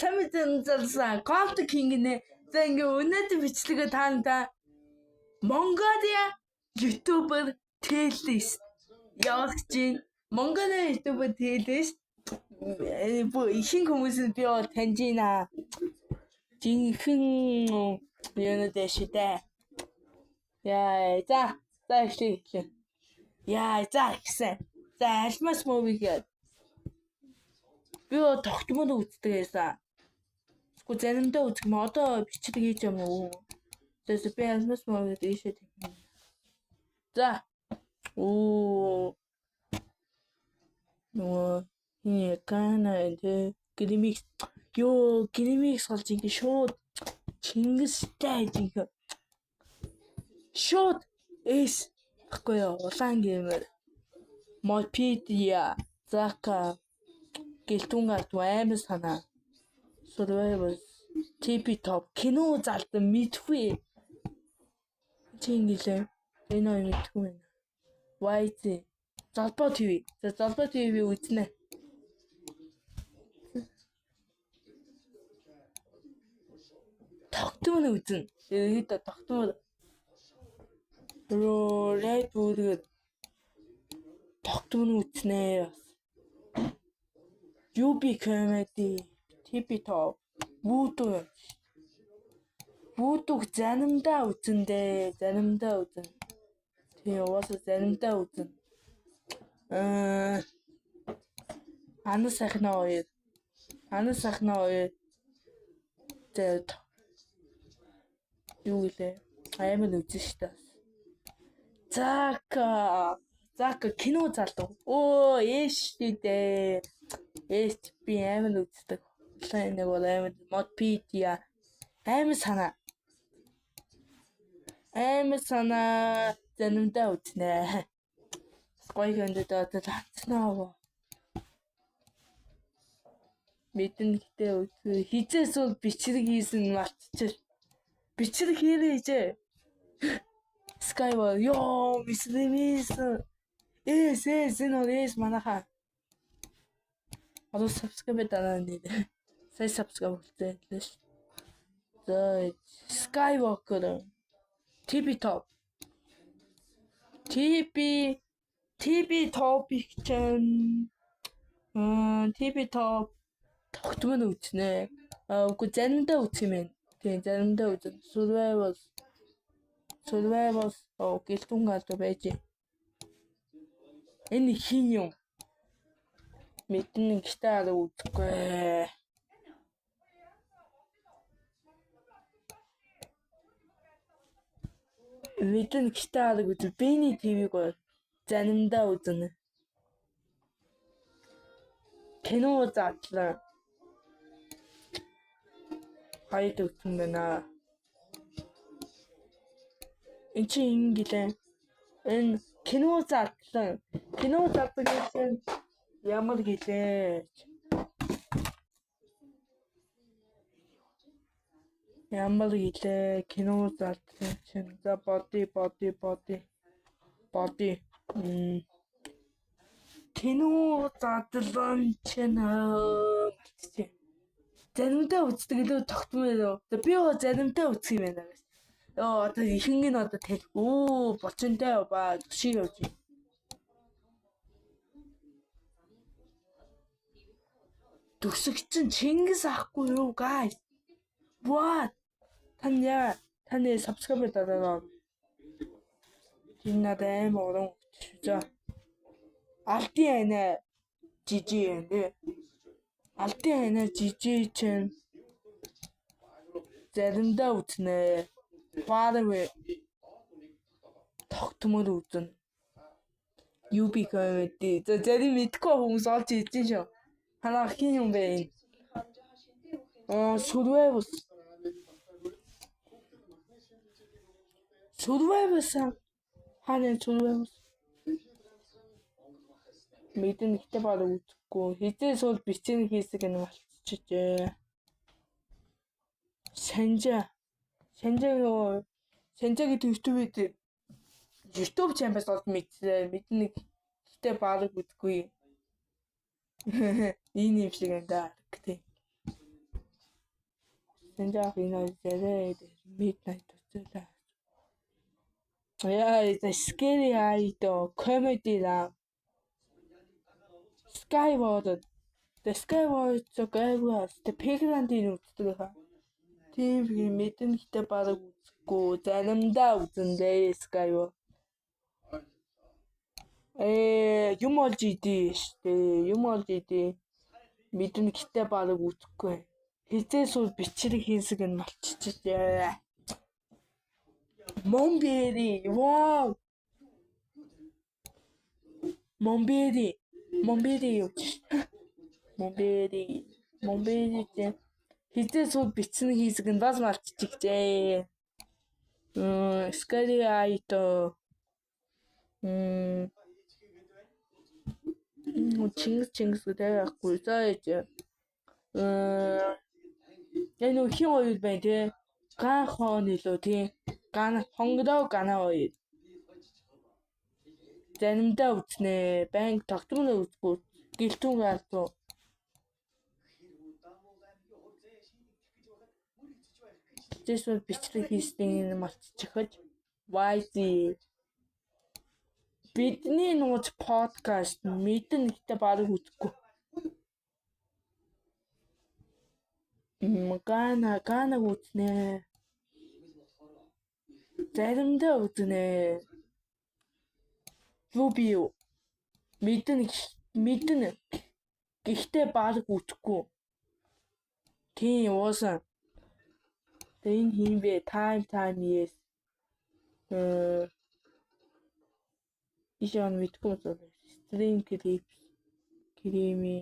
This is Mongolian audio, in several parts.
Тамидын залсан Gold King нэ. За ингээ өнөөдөр бичлэгээ таанда Mongolia YouTuber playlist явуулж чинь. Mongolia YouTuber playlist ихэнх хүмүүсийг би таньж байна. Жинхэнэ юу дэштэй. Яа, за ихлээ. Яа, за ихсэн. За альмас movie гээд. Би тогтмол үздэг байсан. Эсвэл заримдаа үзэх юм одоо бичдэг хийж юм уу? Тэс би альмас movie дэшээ. За. Оо. Нөө Якана гримикс ёо гримикс болж ингэ шууд Чингистай ингэ шууд эс гэхгүй юу улаан гэмээр Мопидия зака гэлтүнgat амар санаа Survivor TP Top кино залдан мэдгүй чингэлээ энэ мэдгүй байна. YT Залбаа ТV. За Залбаа ТV үзнэ. Тогтмол үзнэ. Хэд тогтмол. Red Bull тогтмол үзнэ. UB comedy TP Top Voodoo заримдаа үзнэ. Заримдаа үзнэ. Тэгээ уусаа заримдаа үзнэ. Анас сайхнаа хоёр. Тэгээд юу гэлээ? Аймаг үзэн штэ. Зака кино залдав. Оо, эштэй. Эш би аймаг үздэг. Сайн нэг бол аймаг Модпедиа. Аймаг санаа заримдаа үзнэ. Гоё гэндэд танцнаа. Мэдэн гэтээ хизээс бол бичрэг хийсэн мартчихэл. Бичрэг хийрээжээ. Skyward ёо мисс. Эс манаха. Одоо subscribe дараа нэ. Сая subscribe хийлээ. За Skywalker TP Top TP Topic чэн TP Top тогтмол үзнэ. Үгүй заримдаа үзэх юм байна. Тийм заримдаа үзэн Survivor гэлтүн гадаг байж. Энэ хин юм. Мэдэн ихтэй арга үзэхгүй. Мэдэн ихтэй арга үзэл Бэни ТV-г заримдаа үзнэ. Кино задлаа. Хайд үзэн байна. Энд чи ингэлээ. Энэ кино задлаа. Кино заддаг гэсэн ямар гэлээ. Кино задлаа чинь. За body. Кино задлаа чинь. Заримдаа үздэг илүү тогтмол. Би заримдаа үзэх юм байна. Одоо ихэнх нь одоо тэл. Бочонтой ба шиг явж. Төсөг чинь Чингис ахгүй юу guys? What? Таны subscribe дараа. Тиннад аим орон. За. Алтын айна жижиг нэ. Алтын айна жижиг чинь заримдаа үзнэ. Баарвэ тогтмол үзнэ. UB comedy. За зарим мэдгүй хүмүүс олж ирж шүү. Ханаа хин юм бэ? Survivor хаана Survivor мэдэн ихтэй баг үзэхгүй. Хизээс бол бичэн хийсэг нь болчихжээ. Санжаагийн YouTube чанал бол мэдэн ихтэй баг үзэхгүй. Энэ юм шиг энэ. Jack midnight. Yeah, it's a scary eye comedy now. Skyward. The Skyward so was the pigland in the team meeting the bother go them down the Skyward. Юмол GD юмол GD мэдэн гэтээ бараг үзэхгүй. Хизээс үл бичрэг хийсэг нь малччихжээ. Момбери вау. Момбери юу ч. Момбери хизээс үл бичсэн хийсэг нь бас малччихжээ. Scary айто. Чингис гэдэг ахгүй зааж. Энэ хин ойл байна те. Ган хон илүү тийм. Ган хонгодоо гана ойл. Заримдаа үзнэ. Банк тогтмол үзгүй. Гэлтүүн гаалтуу. Тэсвэр бичлэг хийсний малччихаж. YZ бидний нууц подкаст мэдэн ихтэй бараг үзэхгүй. Гана үзнэ. Заримдаа үзнэ. Рубио мэдэн гэхдээ бараг үзэхгүй. Тийм уусан. Энэ хин бэ? Time yes. Ишон мэдгүй зүйл. Stream clips. Creamy.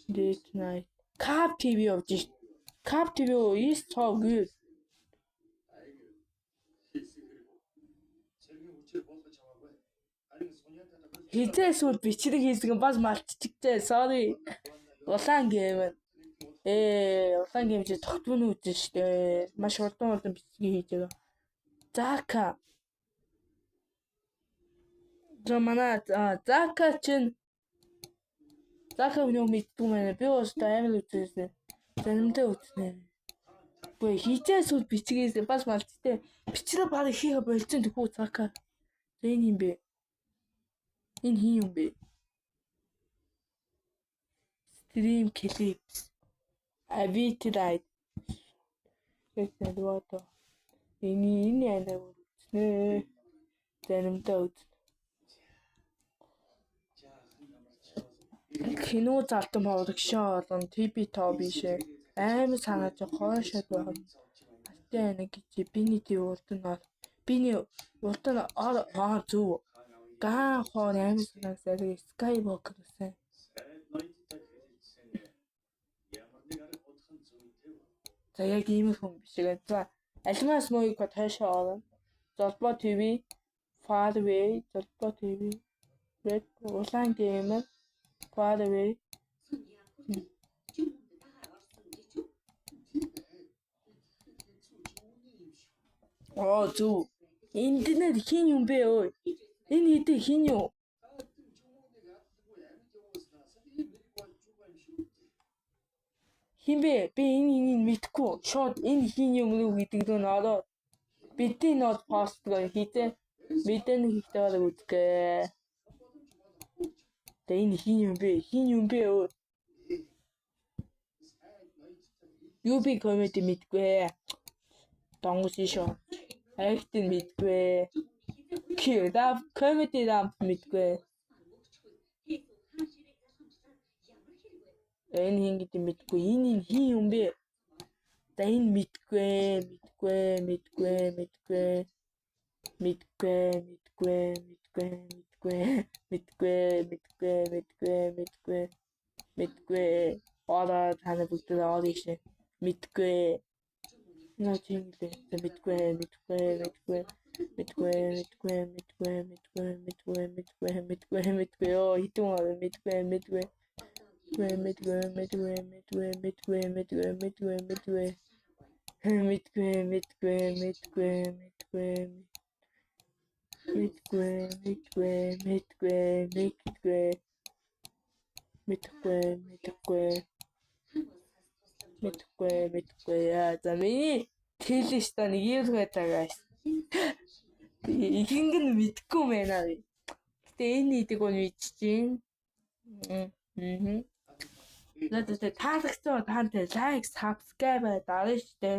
Date night. Cap TV явж ш. Cap TV is so good. Хизээс үл бичрэг хийсгэн бас малтчихжээ. Sorry. Улаан гэм. Улаан гэм чи тогтмол үзэн штэ. Маш хурдан бичиг хийж байгаа. Зака. Замана Зака чин. Зака юу мэдгүй мэнэ. Би бас амар үзсэн. Заримдаа үзнэ. Гүй хизээс үл бичгээс бас малтчтэй. Бичрэг баг хийхэ болцсон тэхүү Зака. Энэ юм бэ? Энэ хин юм бэ? Stream clips. Avitright. Эхнэдвото. Энэ яна үзнэ. Заримдаа үзнэ. Кино залтан продакшн болон ТV тоо бишээ амар санаж хойшоод байгаа. Алтан ана гэж биний урд нь зүв. Ган хоор амар санагсаа Skywalker гэсэн. За яг ийм хүн биш ээ. За альмаас мууг таашаа орно. Золбоо ТV, Farway, Золбоо ТV, Red Улаан Gamer, Farway. Зү. Интернет хин юм бэ ой. Энэ хэдий хин юу? Хин бэ? Би энэ мэдгүй. Шууд энэ хин юм уу гэдэг нь ороо. Бидний нот постлоо хийтээ. Мэдэн хийхдээ болоо үзгээ. Тэ энэ хин юм бэ? Хин юм бэ өө? UB comedy мэдгүй. Донгос шоо. Acting мэдгүй. Кида comedy рамп мэдгүй. Энэ хин гэдэг мэдгүй. Энэ хин юм бэ? Та энэ мэдгүй. Ороо таны бүгд ороо ишээ. Мэдгүй. Наач юм лээ. Мэдгүй. Оо хитэн ороо мэдгүй. Мэдхгүй. За миний плейлист нэг юу байдаг guys. Ихэнх нь мэдхгүй байна. Гэтэ энэ идэг нь мэдчихээн. Надад таалагдсан таантай лайк, subscribe дараач тэ.